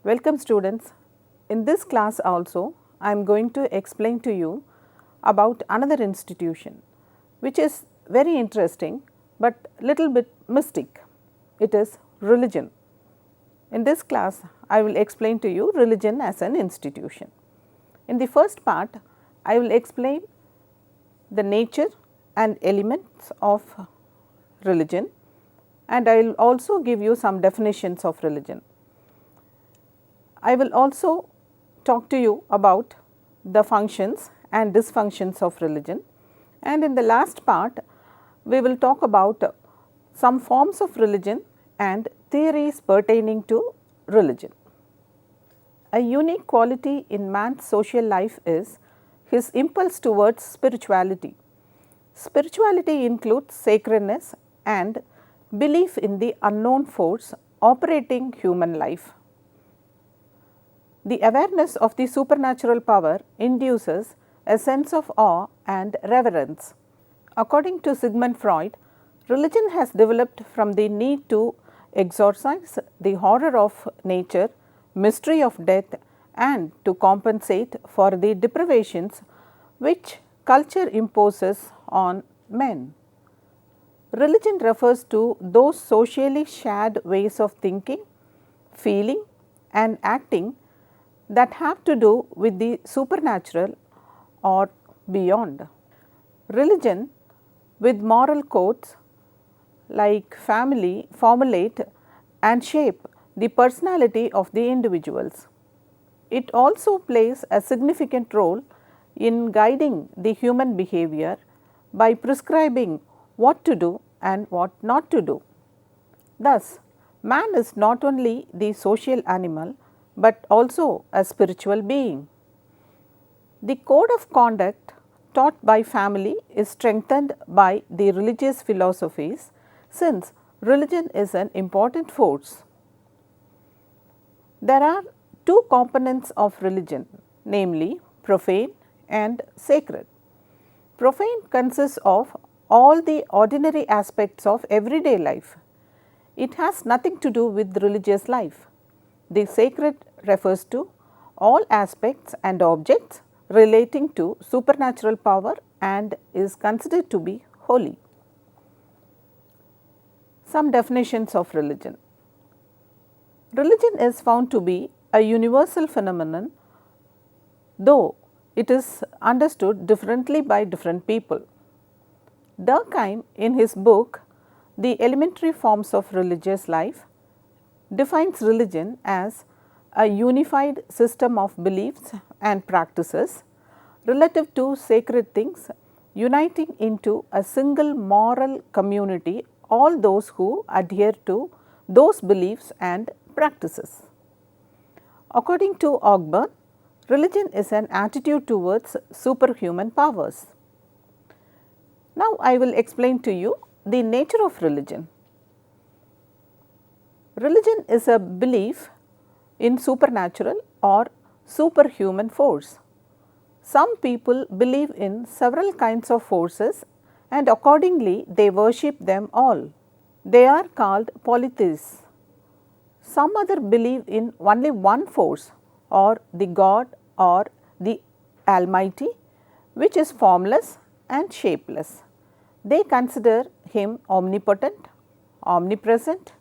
Welcome students. In this class also I am going to explain to you about another institution which is very interesting but little bit mystic. It is religion. In this class I will explain to you religion as an institution. In the first part I will explain the nature and elements of religion, and I will also give you some definitions of religion. I will also talk to you about the functions and dysfunctions of religion, and in the last part we will talk about some forms of religion and theories pertaining to religion. A unique quality in man's social life is his impulse towards spirituality. Spirituality includes sacredness and belief in the unknown force operating human life. The awareness of the supernatural power induces a sense of awe and reverence. According to Sigmund Freud, religion has developed from the need to exorcise the horror of nature, mystery of death, and to compensate for the deprivations which culture imposes on men. Religion refers to those socially shared ways of thinking, feeling, and acting that have to do with the supernatural or beyond. Religion with moral codes like family formulate and shape the personality of the individuals. It also plays a significant role in guiding the human behavior by prescribing what to do and what not to do. Thus, man is not only the social animal but also a spiritual being. The code of conduct taught by family is strengthened by the religious philosophies, since religion is an important force. There are two components of religion, namely profane and sacred. Profane consists of all the ordinary aspects of everyday life. It has nothing to do with religious life. The sacred refers to all aspects and objects relating to supernatural power and is considered to be holy. Some definitions of religion. Religion is found to be a universal phenomenon, though it is understood differently by different people. Durkheim, in his book The Elementary Forms of Religious Life, defines religion as a unified system of beliefs and practices relative to sacred things, uniting into a single moral community all those who adhere to those beliefs and practices. According to Ogburn, religion is an attitude towards superhuman powers. Now, I will explain to you the nature of religion. Religion is a belief in supernatural or superhuman force. Some people believe in several kinds of forces and accordingly they worship them all. They are called polytheists. Some other believe in only one force or the God or the Almighty, which is formless and shapeless. They consider him omnipotent, omnipresent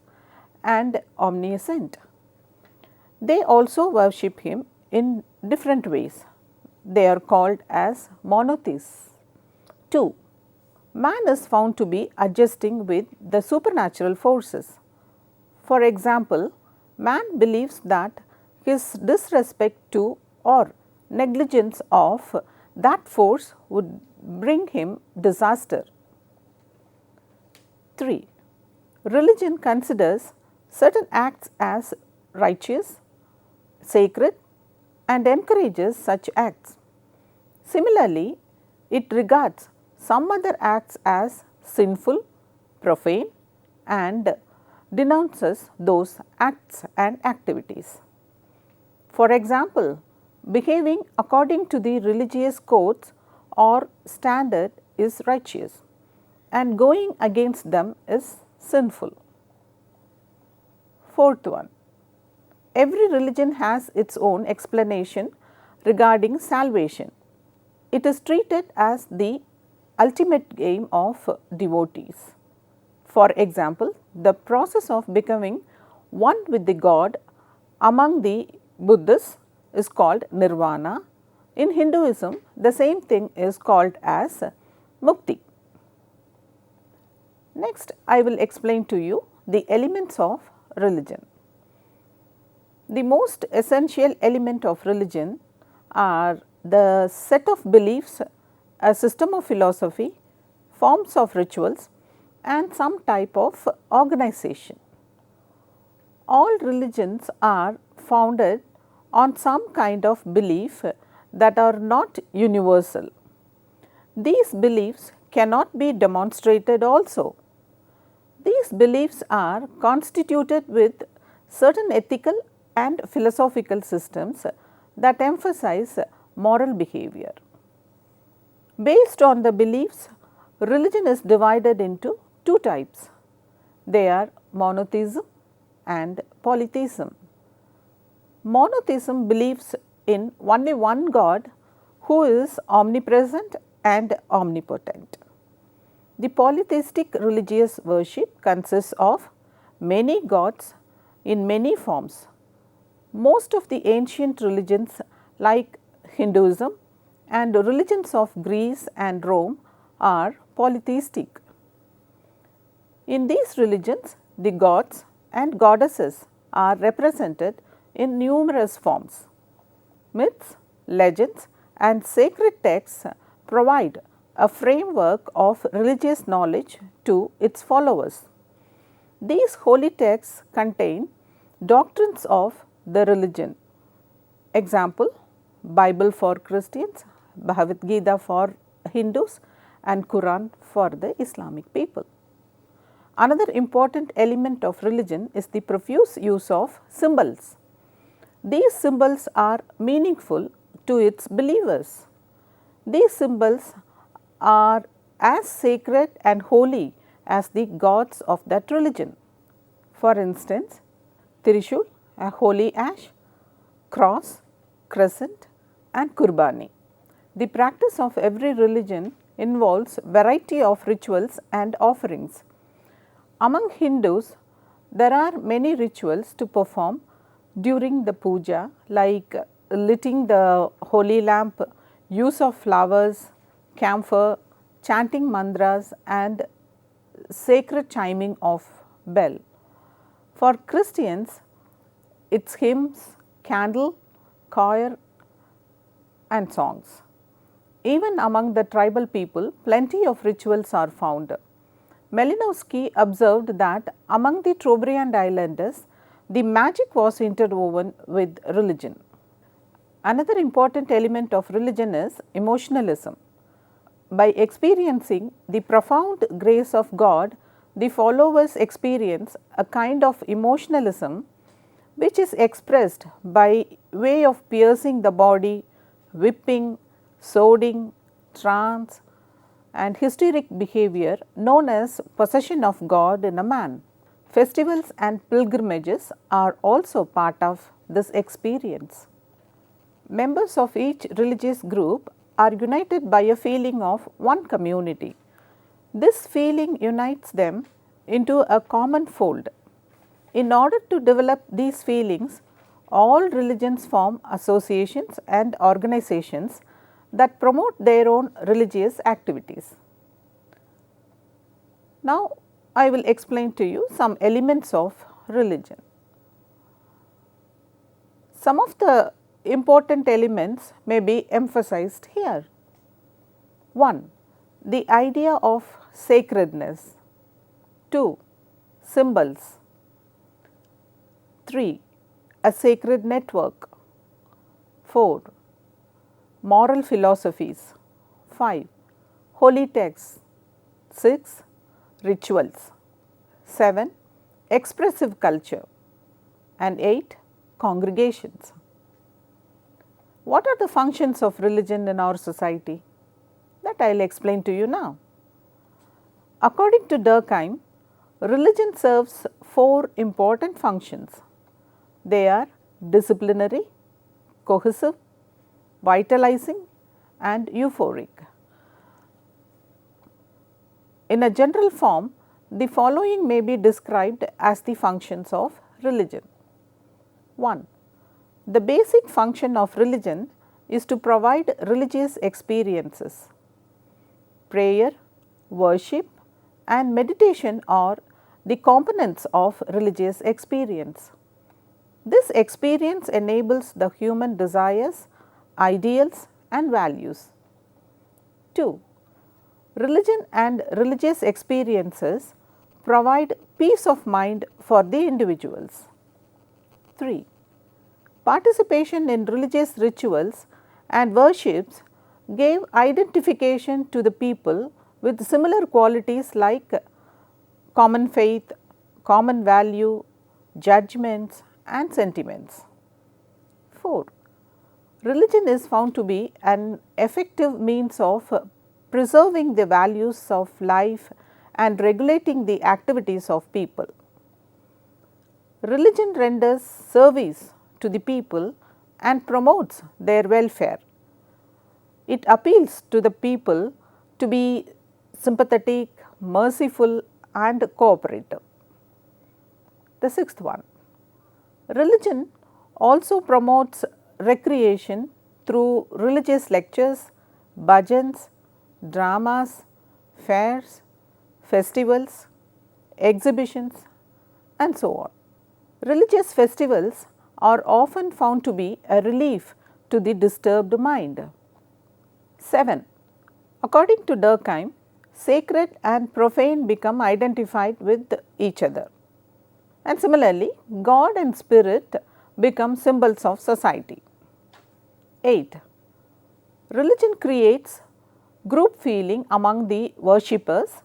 and omniscient. They also worship him in different ways. They are called as monotheists. 2. Man is found to be adjusting with the supernatural forces. For example, Man believes that his disrespect to or negligence of that force would bring him disaster. 3. Religion considers certain acts as righteous, sacred, and encourages such acts. Similarly, it regards some other acts as sinful, profane, and denounces those acts and activities. For example, behaving according to the religious codes or standard is righteous, and going against them is sinful. Fourth one, every religion has its own explanation regarding salvation. It is treated as the ultimate aim of devotees. For example, the process of becoming one with the God among the Buddhists is called nirvana. In Hinduism, the same thing is called as mukti. Next, I will explain to you the elements of religion. The most essential element of religion are the set of beliefs, a system of philosophy, forms of rituals, and some type of organization. All religions are founded on some kind of belief that are not universal. These beliefs cannot be demonstrated also. These beliefs are constituted with certain ethical and philosophical systems that emphasize moral behavior. Based on the beliefs, religion is divided into two types. They are monotheism and polytheism. Monotheism believes in only one God who is omnipresent and omnipotent. The polytheistic religious worship consists of many gods in many forms. Most of the ancient religions like Hinduism and religions of Greece and Rome are polytheistic. In these religions, the gods and goddesses are represented in numerous forms. Myths, legends, and sacred texts provide a framework of religious knowledge to its followers. These holy texts contain doctrines of the religion. Example, Bible for Christians, Bhagavad Gita for Hindus, and Quran for the Islamic people. Another important element of religion is the profuse use of symbols. These symbols are meaningful to its believers. These symbols are as sacred and holy as the gods of that religion. For instance, Trishul, a holy ash, cross, crescent, and kurbani. The practice of every religion involves variety of rituals and offerings. Among Hindus, there are many rituals to perform during the puja, like lighting the holy lamp, use of flowers, camphor, chanting mantras, and sacred chiming of bell. For Christians, it's hymns, candle, choir, and songs. Even among the tribal people, plenty of rituals are found. Malinowski observed that among the Trobriand islanders, the magic was interwoven with religion. Another important element of religion is emotionalism. By experiencing the profound grace of God, the followers experience a kind of emotionalism which is expressed by way of piercing the body, whipping, swording, trance, and hysteric behavior known as possession of God in a man. Festivals and pilgrimages are also part of this experience. Members of each religious group are united by a feeling of one community. This feeling unites them into a common fold. In order to develop these feelings, all religions form associations and organizations that promote their own religious activities. Now, I will explain to you some elements of religion. Some of the important elements may be emphasized here. 1. The idea of sacredness. 2. Symbols. 3. A sacred network. 4. Moral philosophies. 5. Holy texts. 6. Rituals. 7. Expressive culture. And 8. Congregations. What are the functions of religion in our society? That I will explain to you now. According to Durkheim, religion serves 4 important functions. They are disciplinary, cohesive, vitalizing and euphoric. In a general form, the following may be described as the functions of religion. 1. The basic function of religion is to provide religious experiences. Prayer, worship and meditation are the components of religious experience. This experience enables the human desires, ideals and values. 2. Religion and religious experiences provide peace of mind for the individuals. 3. Participation in religious rituals and worships gave identification to the people with similar qualities like common faith, common value, judgments and sentiments. 4. Religion is found to be an effective means of preserving the values of life and regulating the activities of people. Religion renders service to the people and promotes their welfare. It appeals to the people to be sympathetic, merciful and cooperative. The 6th one. Religion also promotes recreation through religious lectures, bhajans, dramas, fairs, festivals, exhibitions and so on. Religious festivals are often found to be a relief to the disturbed mind. 7. According to Durkheim, sacred and profane become identified with each other. And similarly, God and spirit become symbols of society. 8. Religion creates group feeling among the worshippers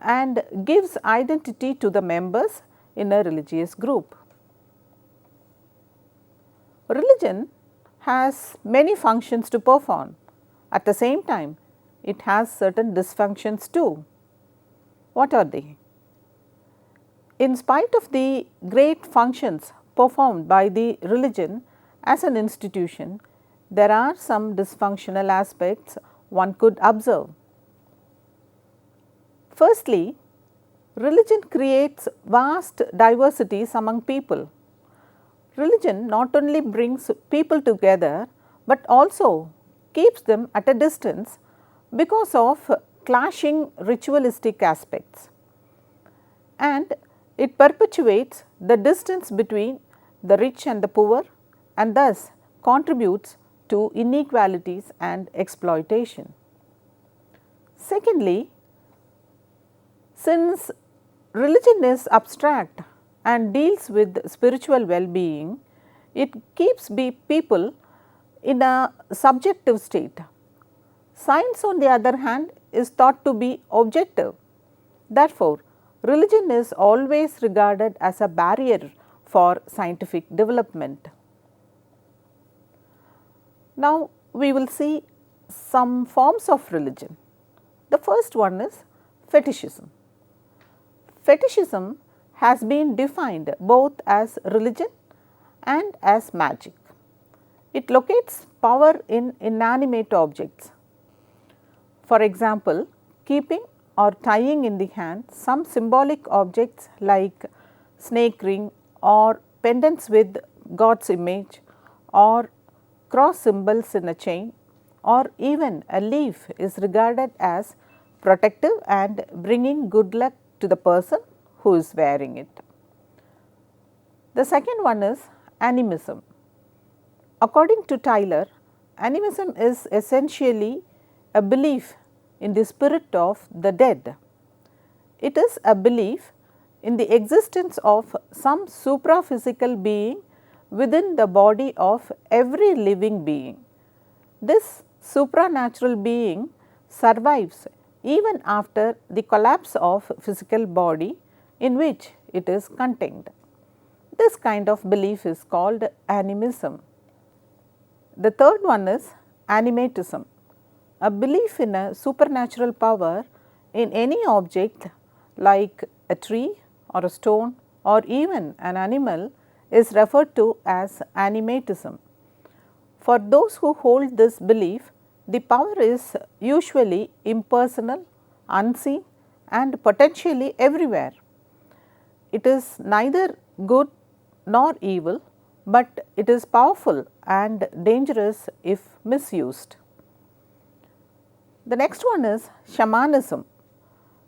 and gives identity to the members in a religious group. Religion has many functions to perform. At the same time, it has certain dysfunctions too. What are they? In spite of the great functions performed by the religion as an institution, there are some dysfunctional aspects one could observe. Firstly, religion creates vast diversities among people. Religion not only brings people together, but also keeps them at a distance because of clashing ritualistic aspects, and it perpetuates the distance between the rich and the poor and thus contributes to inequalities and exploitation. Secondly, since religion is abstract and deals with spiritual well-being, it keeps people in a subjective state. Science on the other hand is thought to be objective. Therefore, religion is always regarded as a barrier for scientific development. Now, we will see some forms of religion. The first one is fetishism. Fetishism has been defined both as religion and as magic. It locates power in inanimate objects. For example, keeping or tying in the hand some symbolic objects like snake ring or pendants with God's image or cross symbols in a chain or even a leaf is regarded as protective and bringing good luck to the person who is wearing it. The second one is animism. According to Tyler, animism is essentially a belief in the spirit of the dead. It is a belief in the existence of some supraphysical being within the body of every living being. This supranatural being survives even after the collapse of physical body in which it is contained. This kind of belief is called animism. The third one is animatism, a belief in a supernatural power in any object like a tree or a stone or even an animal is referred to as animatism. For those who hold this belief, the power is usually impersonal, unseen and potentially everywhere. It is neither good nor evil, but it is powerful and dangerous if misused. The next one is Shamanism.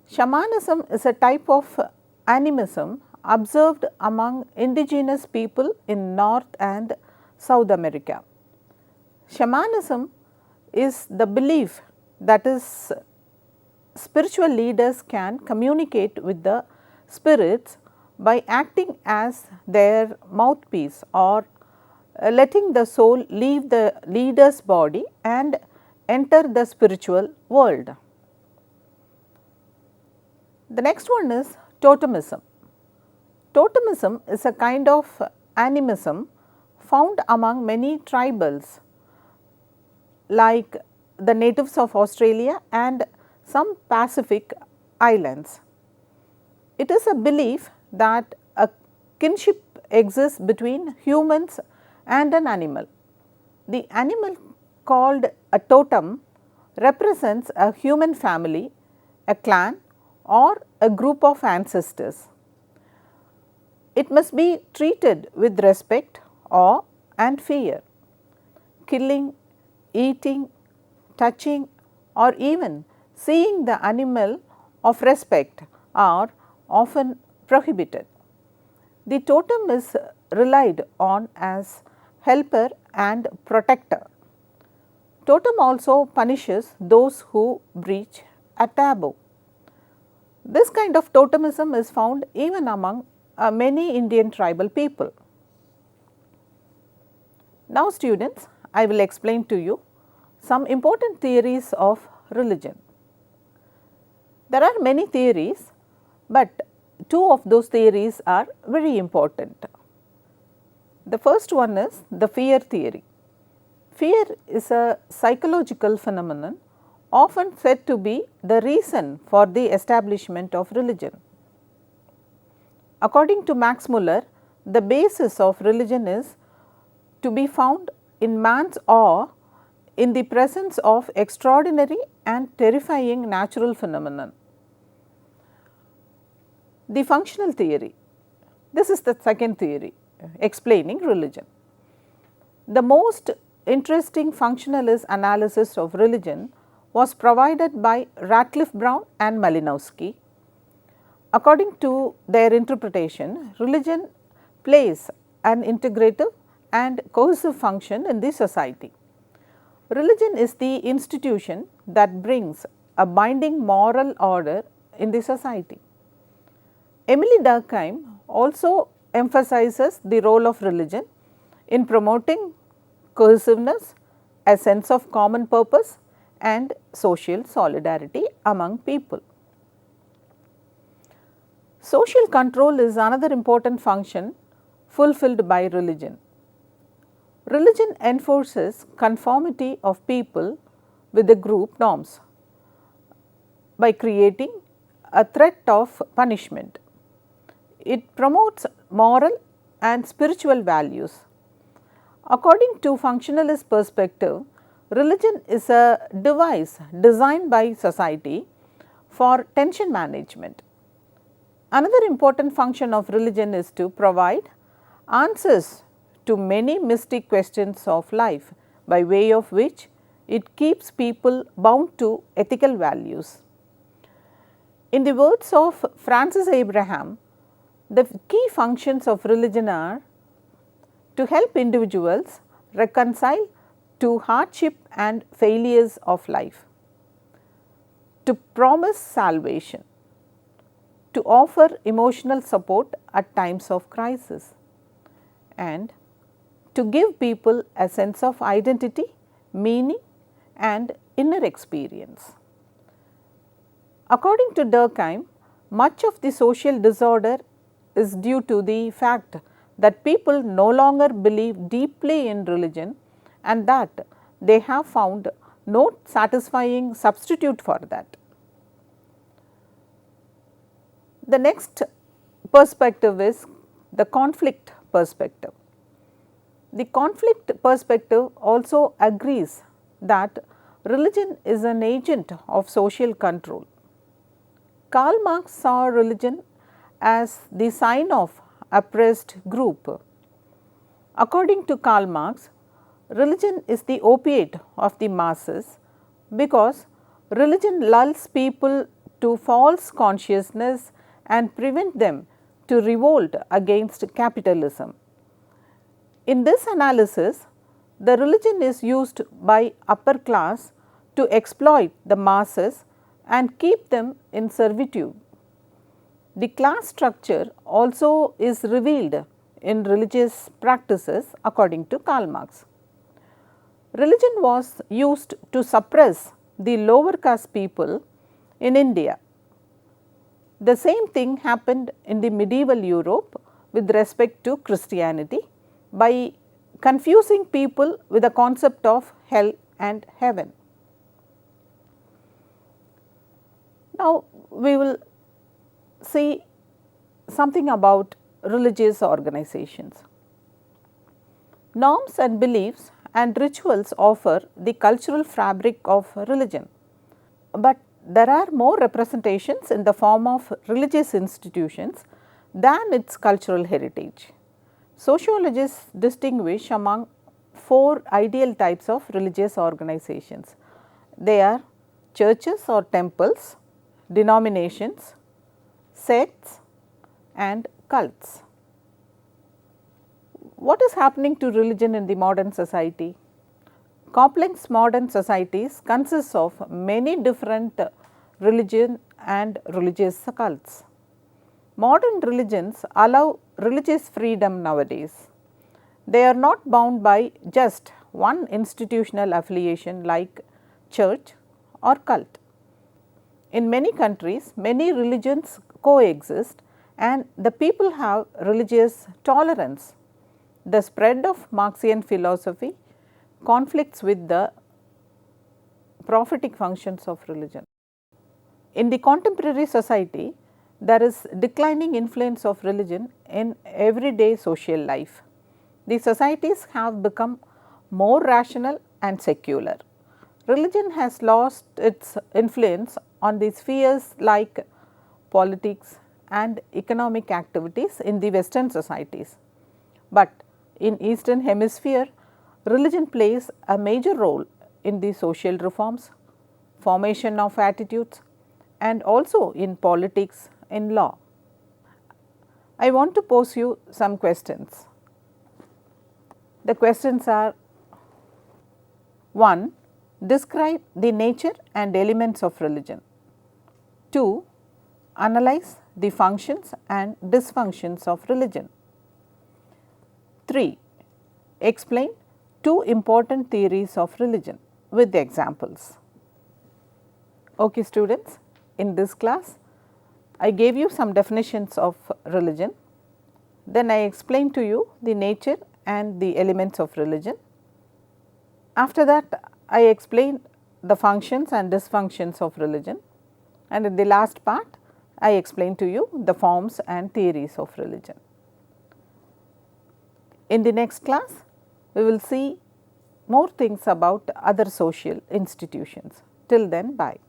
Shamanism is a type of animism observed among indigenous people in North and South America. Shamanism is the belief that is spiritual leaders can communicate with the spirits by acting as their mouthpiece or letting the soul leave the leader's body and enter the spiritual world. The next one is Totemism. Totemism is a kind of animism found among many tribals like the natives of Australia and some Pacific islands. It is a belief that a kinship exists between humans and an animal. The animal called a totem represents a human family, a clan or a group of ancestors. It must be treated with respect, awe and fear. Killing, eating, touching or even seeing the animal of respect are often prohibited. The totem is relied on as helper and protector. Totem also punishes those who breach a taboo. This kind of totemism is found even among many Indian tribal people. Now students, I will explain to you some important theories of religion. There are many theories, but two of those theories are very important. The first one is the fear theory. Fear is a psychological phenomenon often said to be the reason for the establishment of religion. According to Max Muller, the basis of religion is to be found in man's awe in the presence of extraordinary and terrifying natural phenomenon. The functional theory, this is the second theory explaining religion. The most interesting functionalist analysis of religion was provided by Radcliff, Brown and Malinowski. According to their interpretation, religion plays an integrative and cohesive function in the society. Religion is the institution that brings a binding moral order in the society. Emily Durkheim also emphasizes the role of religion in promoting cohesiveness, a sense of common purpose and social solidarity among people. Social control is another important function fulfilled by religion. Religion enforces conformity of people with the group norms by creating a threat of punishment. It promotes moral and spiritual values. According to functionalist perspective, religion is a device designed by society for tension management. Another important function of religion is to provide answers to many mystic questions of life, by way of which it keeps people bound to ethical values. In the words of Francis Abraham, the key functions of religion are to help individuals reconcile to hardship and failures of life, to promise salvation, to offer emotional support at times of crisis, and to give people a sense of identity, meaning and inner experience. According to Durkheim, much of the social disorder is due to the fact that people no longer believe deeply in religion and that they have found no satisfying substitute for that. The next perspective is the conflict perspective. The conflict perspective also agrees that religion is an agent of social control. Karl Marx saw religion as the sign of oppressed group. According to Karl Marx, religion is the opiate of the masses because religion lulls people to false consciousness and prevent them to revolt against capitalism. In this analysis, the religion is used by upper class to exploit the masses and keep them in servitude. The class structure also is revealed in religious practices according to Karl Marx. Religion was used to suppress the lower caste people in India. The same thing happened in the medieval Europe with respect to Christianity by confusing people with the concept of hell and heaven. Now, we will see something about religious organizations. Norms and beliefs and rituals offer the cultural fabric of religion, but there are more representations in the form of religious institutions than its cultural heritage. Sociologists distinguish among 4 ideal types of religious organizations. They are churches or temples, denominations, sects and cults. What is happening to religion in the modern society? Complex modern societies consist of many different religion and religious cults. Modern religions allow religious freedom nowadays. They are not bound by just one institutional affiliation like church or cult. In many countries, many religions coexist and the people have religious tolerance. The spread of Marxian philosophy conflicts with the prophetic functions of religion. In the contemporary society, there is declining influence of religion in everyday social life. The societies have become more rational and secular. Religion has lost its influence on the spheres like politics and economic activities in the Western societies. But in Eastern Hemisphere, religion plays a major role in the social reforms, formation of attitudes and also in politics, in law. I want to pose you some questions. The questions are: 1. Describe the nature and elements of religion. 2. Analyze the functions and dysfunctions of religion. 3. Explain 2 important theories of religion with examples. Okay students, in this class I gave you some definitions of religion, then I explained to you the nature and the elements of religion. After that I explained the functions and dysfunctions of religion, and in the last part I explained to you the forms and theories of religion. In the next class we will see more things about other social institutions. Till then, bye.